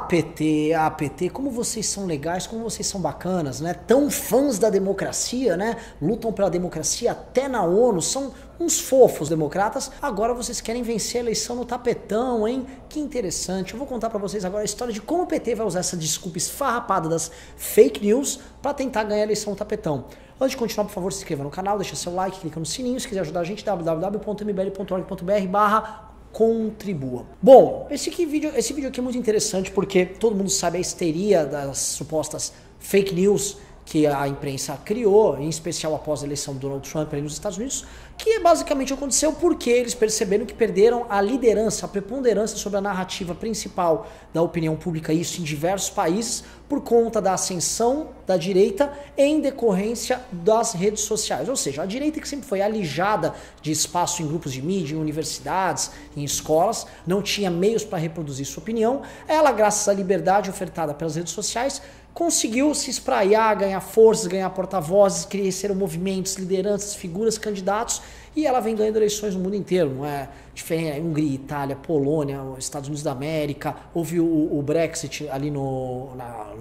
PT, como vocês são legais, como vocês são bacanas, né? Tão fãs da democracia, né? Lutam pela democracia até na ONU, são uns fofos democratas. Agora vocês querem vencer a eleição no tapetão, hein? Que interessante. Eu vou contar pra vocês agora a história de como o PT vai usar essa desculpa esfarrapada das fake news pra tentar ganhar a eleição no tapetão. Antes de continuar, por favor, se inscreva no canal, deixa seu like, clica no sininho. Se quiser ajudar a gente, www.mbl.org.br/contribua. Bom, esse vídeo aqui é muito interessante porque todo mundo sabe a histeria das supostas fake news que a imprensa criou, em especial após a eleição do Donald Trump ali nos Estados Unidos, que basicamente aconteceu porque eles perceberam que perderam a liderança, a preponderância sobre a narrativa principal da opinião pública, isso em diversos países, por conta da ascensão da direita em decorrência das redes sociais. Ou seja, a direita que sempre foi alijada de espaço em grupos de mídia, em universidades, em escolas, não tinha meios para reproduzir sua opinião, ela, graças à liberdade ofertada pelas redes sociais, conseguiu se espraiar, ganhar forças, ganhar porta-vozes, cresceram movimentos, lideranças, figuras, candidatos, e ela vem ganhando eleições no mundo inteiro, não é diferente, Hungria, Itália, Polônia, Estados Unidos da América, houve o Brexit ali no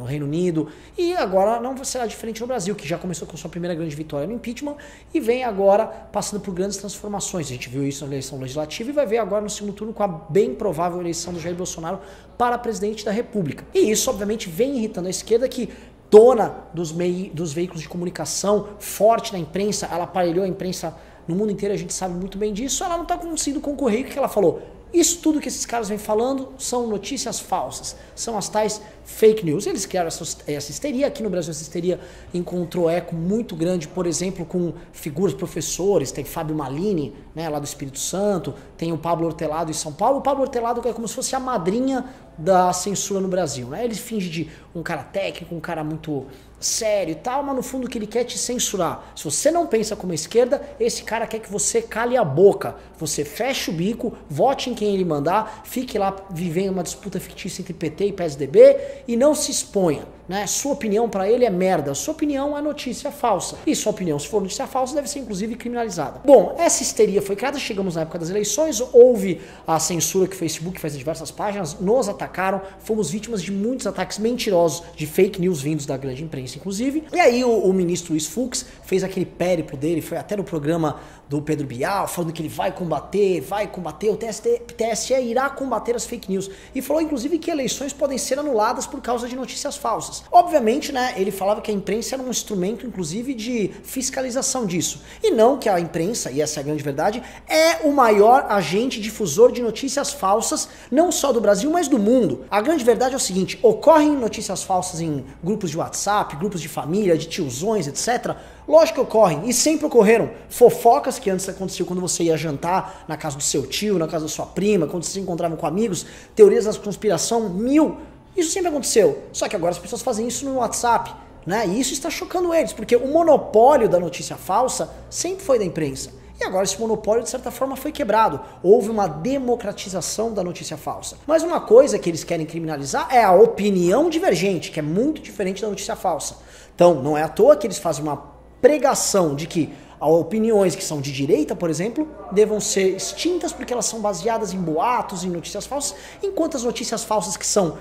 Reino Unido, e agora não será diferente no Brasil, que já começou com sua primeira grande vitória no impeachment, e vem agora passando por grandes transformações. A gente viu isso na eleição legislativa e vai ver agora no segundo turno com a bem provável eleição do Jair Bolsonaro para presidente da República. E isso, obviamente, vem irritando a esquerda, que dona dos veículos de comunicação, forte na imprensa, ela aparelhou a imprensa no mundo inteiro, a gente sabe muito bem disso, ela não está conseguindo concorrer. O que ela falou? Isso tudo que esses caras vêm falando são notícias falsas, são as tais fake news. Eles criaram essa histeria. Aqui no Brasil essa histeria encontrou eco muito grande, por exemplo, com figuras, professores. Tem Fábio Malini, né, lá do Espírito Santo, tem o Pablo Hortelado em São Paulo. O Pablo Hortelado é como se fosse a madrinha da censura no Brasil, né? Ele finge de um cara técnico, um cara muito sério e tal, mas no fundo o que ele quer é te censurar. Se você não pensa como a esquerda, esse cara quer que você cale a boca, você feche o bico, vote em quem ele mandar, fique lá vivendo uma disputa fictícia entre PT e PSDB e não se exponha, né? Sua opinião para ele é merda, sua opinião é notícia falsa, e sua opinião, se for notícia falsa, deve ser inclusive criminalizada. Bom, essa histeria foi criada, chegamos na época das eleições, houve a censura que o Facebook fez em diversas páginas, nos atacaram, fomos vítimas de muitos ataques mentirosos, de fake news vindos da grande imprensa inclusive. E aí o ministro Luiz Fux fez aquele périplo dele, foi até no programa do Pedro Bial, falando que ele vai combater, o TSE irá combater as fake news. E falou inclusive que eleições podem ser anuladas por causa de notícias falsas. Obviamente, né, ele falava que a imprensa era um instrumento inclusive de fiscalização disso. E não que a imprensa, e essa é a grande verdade, é o maior agente difusor de notícias falsas, não só do Brasil, mas do mundo. A grande verdade é o seguinte: ocorrem notícias falsas em grupos de WhatsApp, grupos de família, de tiozões, etc. Lógico que ocorrem, e sempre ocorreram fofocas que antes aconteciam quando você ia jantar na casa do seu tio, na casa da sua prima, quando você se encontrava com amigos, teorias da conspiração, mil. Isso sempre aconteceu, só que agora as pessoas fazem isso no WhatsApp, né? E isso está chocando eles, porque o monopólio da notícia falsa sempre foi da imprensa. E agora esse monopólio, de certa forma, foi quebrado. Houve uma democratização da notícia falsa. Mas uma coisa que eles querem criminalizar é a opinião divergente, que é muito diferente da notícia falsa. Então, não é à toa que eles fazem uma pregação de que opiniões que são de direita, por exemplo, devam ser extintas porque elas são baseadas em boatos, em notícias falsas, enquanto as notícias falsas que são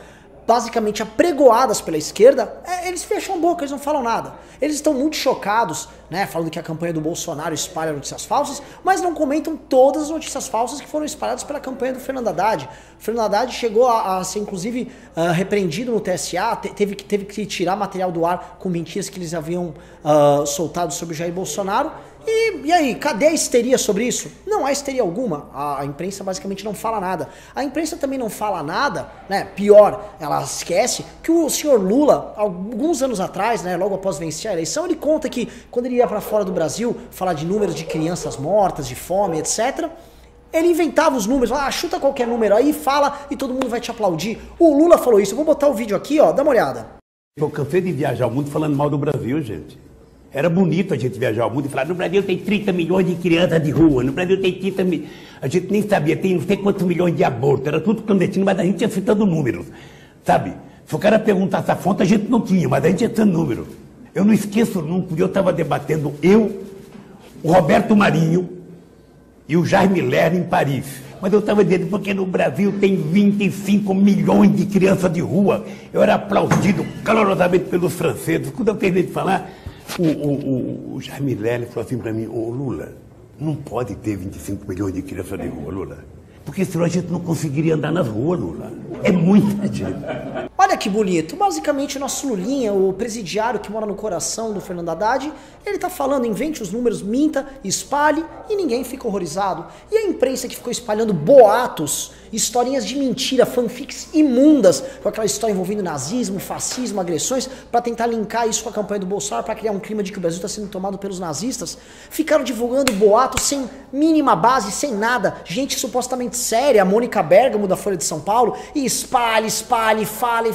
basicamente apregoadas pela esquerda, eles fecham a boca, eles não falam nada. Eles estão muito chocados, né, falando que a campanha do Bolsonaro espalha notícias falsas, mas não comentam todas as notícias falsas que foram espalhadas pela campanha do Fernando Haddad. O Fernando Haddad chegou a ser, inclusive, repreendido no TSA, teve que tirar material do ar com mentiras que eles haviam soltado sobre o Jair Bolsonaro. E aí, cadê a histeria sobre isso? Não há histeria alguma, a imprensa basicamente não fala nada. A imprensa também não fala nada, né? Pior, ela esquece que o senhor Lula, alguns anos atrás, né, logo após vencer a eleição, ele conta que quando ele ia para fora do Brasil falar de números de crianças mortas, de fome, etc., ele inventava os números, chuta qualquer número aí, fala e todo mundo vai te aplaudir. O Lula falou isso, eu vou botar o vídeo aqui, ó, dá uma olhada. Eu cansei de viajar o mundo falando mal do Brasil, gente. Era bonito a gente viajar ao mundo e falar: no Brasil tem 30 milhões de crianças de rua, no Brasil tem 30 milhões. A gente nem sabia, tem não sei quantos milhões de abortos, era tudo clandestino, mas a gente ia citando números, sabe? Se o cara perguntasse a fonte, a gente não tinha, mas a gente ia citando números. Eu não esqueço nunca, eu estava debatendo, o Roberto Marinho e o Jaime Lerner em Paris. Mas eu estava dizendo porque no Brasil tem 25 milhões de crianças de rua. Eu era aplaudido calorosamente pelos franceses. Quando eu terminei de falar, o Jaime Lerner falou assim para mim, ô Lula, não pode ter 25 milhões de crianças de rua, Lula. Porque senão a gente não conseguiria andar nas ruas, Lula. É muita gente. Olha que bonito. Basicamente, o nosso Lulinha, o presidiário que mora no coração do Fernando Haddad, ele tá falando, invente os números, minta, espalhe, e ninguém fica horrorizado. E a imprensa que ficou espalhando boatos, historinhas de mentira, fanfics imundas, com aquela história envolvendo nazismo, fascismo, agressões, para tentar linkar isso com a campanha do Bolsonaro, para criar um clima de que o Brasil está sendo tomado pelos nazistas, ficaram divulgando boatos sem mínima base, sem nada. Gente supostamente séria, a Mônica Bergamo da Folha de São Paulo, e espalhe, fala,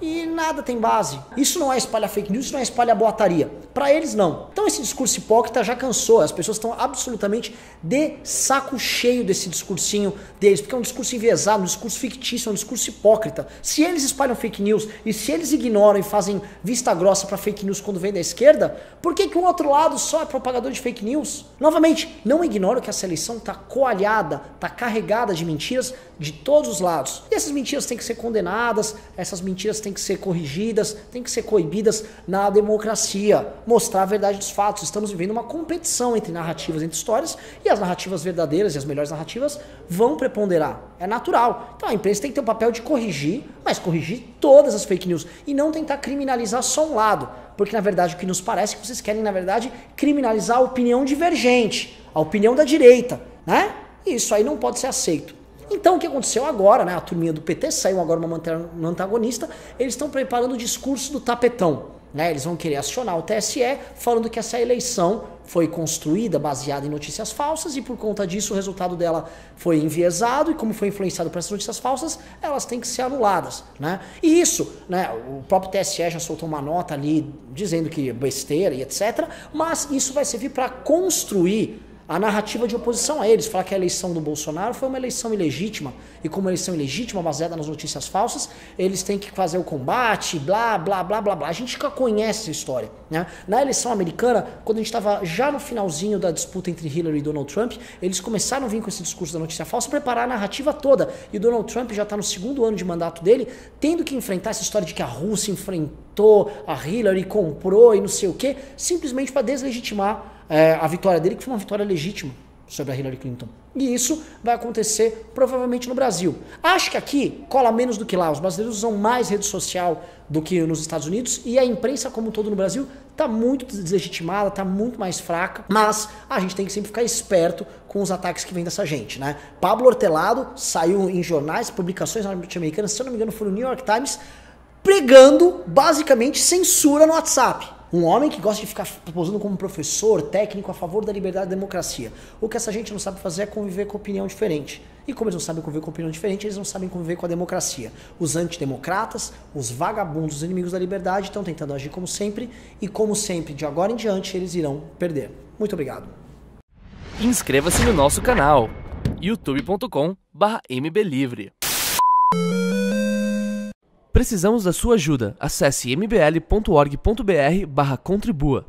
e nada tem base. Isso não é espalhar fake news, isso não é espalhar boataria. Pra eles, não. Então esse discurso hipócrita já cansou, as pessoas estão absolutamente de saco cheio desse discursinho deles, porque é um discurso enviesado, um discurso fictício, é um discurso hipócrita. Se eles espalham fake news e se eles ignoram e fazem vista grossa pra fake news quando vem da esquerda, por que que o outro lado só é propagador de fake news? Novamente, não ignoro que essa eleição tá coalhada, tá carregada de mentiras de todos os lados. E essas mentiras têm que ser condenadas, essas mentiras têm que ser corrigidas, têm que ser coibidas na democracia. Mostrar a verdade dos fatos. Estamos vivendo uma competição entre narrativas, entre histórias, e as narrativas verdadeiras e as melhores narrativas vão preponderar. É natural. Então a imprensa tem que ter o papel de corrigir, mas corrigir todas as fake news e não tentar criminalizar só um lado. Porque na verdade o que nos parece é que vocês querem, na verdade, criminalizar a opinião divergente, a opinião da direita, né? E isso aí não pode ser aceito. Então o que aconteceu agora, né? A turminha do PT saiu agora uma antagonista, eles estão preparando o discurso do tapetão. Né, eles vão querer acionar o TSE falando que essa eleição foi construída baseada em notícias falsas e por conta disso o resultado dela foi enviesado e como foi influenciado por essas notícias falsas, elas têm que ser anuladas. Né? E isso, né, o próprio TSE já soltou uma nota ali dizendo que besteira e etc. Mas isso vai servir para construir a narrativa de oposição a eles, falar que a eleição do Bolsonaro foi uma eleição ilegítima, e como eleição ilegítima, baseada nas notícias falsas, eles têm que fazer o combate, blá, blá, blá, blá, blá. A gente já conhece essa história. Né? Na eleição americana, quando a gente estava já no finalzinho da disputa entre Hillary e Donald Trump, eles começaram a vir com esse discurso da notícia falsa, preparar a narrativa toda, e o Donald Trump já está no segundo ano de mandato dele, tendo que enfrentar essa história de que a Rússia enfrentou, a Hillary comprou e não sei o que, simplesmente para deslegitimar a vitória dele, que foi uma vitória legítima sobre a Hillary Clinton. E isso vai acontecer provavelmente no Brasil. Acho que aqui cola menos do que lá. Os brasileiros usam mais rede social do que nos Estados Unidos e a imprensa como um todo no Brasil está muito deslegitimada, está muito mais fraca, mas a gente tem que sempre ficar esperto com os ataques que vêm dessa gente, né? Pablo Hortelado saiu em jornais, publicações norte-americanas, se eu não me engano foi no New York Times, pregando basicamente censura no WhatsApp. Um homem que gosta de ficar posando como professor, técnico a favor da liberdade e da democracia. O que essa gente não sabe fazer é conviver com opinião diferente. E como eles não sabem conviver com opinião diferente, eles não sabem conviver com a democracia. Os antidemocratas, os vagabundos, os inimigos da liberdade estão tentando agir como sempre. E como sempre, de agora em diante, eles irão perder. Muito obrigado. Inscreva-se no nosso canal, youtube.com/mblivre. Precisamos da sua ajuda. Acesse mbl.org.br/contribua.